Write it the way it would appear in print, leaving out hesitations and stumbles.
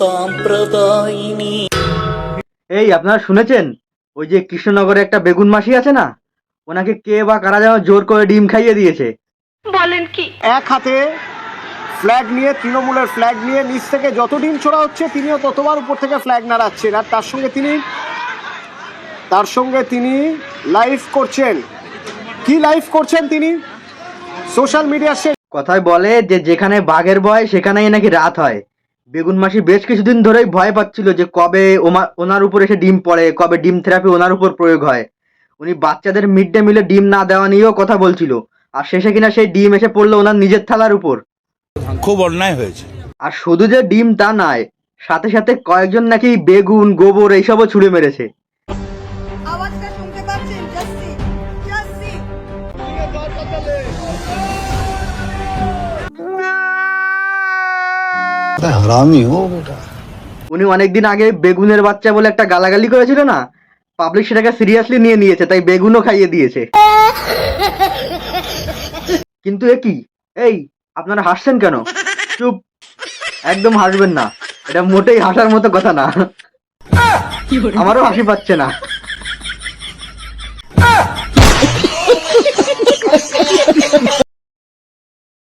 সাম্প্রদায়িনী। এই আপনারা শুনেছেন ওই যে কৃষ্ণনগরে একটা বেগুন মাসি আছে না, ওনাকে কে বা কারা যেন জোর করে ডিম খাইয়ে দিয়েছে। এক হাতে ফ্ল্যাগ নিয়ে, তৃণমূলের ফ্ল্যাগ নিয়ে নিচ থেকে যত ডিম ছোড়া হচ্ছে তিনিও ততবার উপর থেকে ফ্ল্যাগ নাড়াচ্ছেন, আর তার সঙ্গে তিনি লাইভ করছেন। কি লাইভ করছেন তিনি সোশ্যাল মিডিয়া? কথায় বলে যে যেখানে বাঘের ভয় সেখানেই নাকি রাত হয়। বেগুন মাসি বেশ কিছুদিন ধরেই ভয় পাচ্ছিল যে কবে ওনার উপর এসে ডিম পড়ে, কবে ডিম থেরাপি ওনার উপর প্রয়োগ হয়। উনি বাচ্চাদের মিড ডে মিলে ডিম না দেওয়া নিয়েও কথা বলছিল, আর শেষে কিনা সেই ডিম এসে পড়লো ওনার নিজের থালার উপর। খুব অন্যায় হয়েছে। আর শুধু যে ডিম তা নয়, সাথে সাথে কয়েকজন নাকি বেগুন, গোবর এইসবও ছুঁড়ে মেরেছে। আওয়াজটা শুনতে পাচ্ছেন? জাস্টি জাস্টি हरामी हो बेटा। উনি অনেকদিন আগে বেগুনের বাচ্চা বলে একটা গালাগালি করেছিল না, পাবলিক সেটাকে সিরিয়াসলি নিয়ে নিয়েছে, তাই বেগুনও খাইয়ে দিয়েছে। কিন্তু এ কি, এই আপনারা হাসছেন কেন? চুপ, একদম হাসবেন না, এটা মোটেই হাসার মতো কথা না। আমারও হাসি পাচ্ছে না।